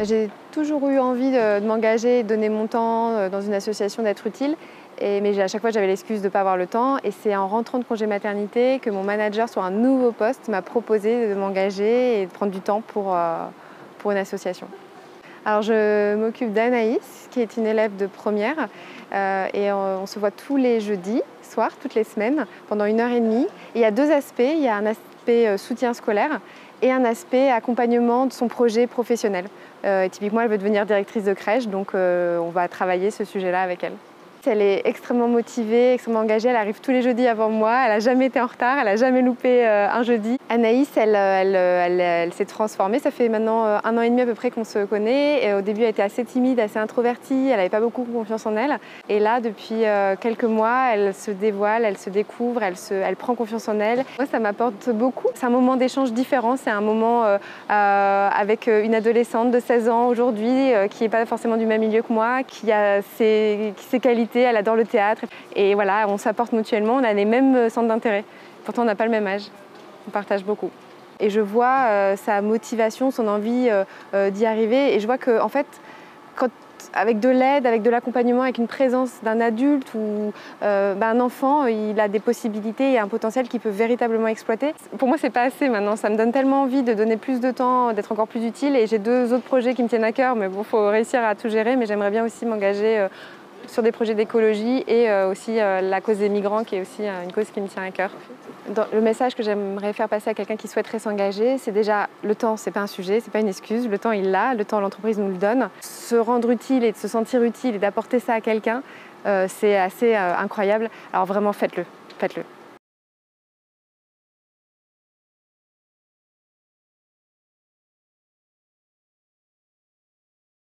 J'ai toujours eu envie de m'engager, de donner mon temps dans une association, d'être utile. Mais à chaque fois, j'avais l'excuse de ne pas avoir le temps. Et c'est en rentrant de congé maternité que mon manager, sur un nouveau poste, m'a proposé de m'engager et de prendre du temps pour une association. Alors, je m'occupe d'Anaïs, qui est une élève de première. On se voit tous les jeudis soirs, toutes les semaines, pendant 1h30. Et il y a deux aspects. Il y a un aspect soutien scolaire et un aspect accompagnement de son projet professionnel. Typiquement, elle veut devenir directrice de crèche, donc on va travailler ce sujet-là avec elle. Elle est extrêmement motivée, extrêmement engagée, elle arrive tous les jeudis avant moi, elle n'a jamais été en retard, elle n'a jamais loupé un jeudi. Anaïs, elle s'est transformée, ça fait maintenant 1 an et demi à peu près qu'on se connaît. Et au début, elle était assez timide, assez introvertie, elle n'avait pas beaucoup confiance en elle. Et là, depuis quelques mois, elle se dévoile, elle se découvre, elle prend confiance en elle. Moi, ça m'apporte beaucoup. C'est un moment d'échange différent, c'est un moment avec une adolescente de 16 ans aujourd'hui, qui n'est pas forcément du même milieu que moi, qui a ses qualités. Elle adore le théâtre et voilà, on s'apporte mutuellement, on a les mêmes centres d'intérêt. Pourtant, on n'a pas le même âge, on partage beaucoup. Et je vois sa motivation, son envie d'y arriver et je vois qu'en fait, avec de l'aide, avec de l'accompagnement, avec une présence d'un adulte ou un enfant, il a des possibilités et un potentiel qu'il peut véritablement exploiter. Pour moi, c'est pas assez maintenant. Ça me donne tellement envie de donner plus de temps, d'être encore plus utile. Et j'ai 2 autres projets qui me tiennent à cœur, mais bon, faut réussir à tout gérer. Mais j'aimerais bien aussi m'engager sur des projets d'écologie et aussi la cause des migrants, qui est aussi une cause qui me tient à cœur. Le message que j'aimerais faire passer à quelqu'un qui souhaiterait s'engager, c'est déjà le temps, c'est pas un sujet, c'est pas une excuse. Le temps, il l'a, le temps, l'entreprise nous le donne. Se rendre utile et de se sentir utile et d'apporter ça à quelqu'un, c'est assez incroyable. Alors vraiment, faites-le, faites-le.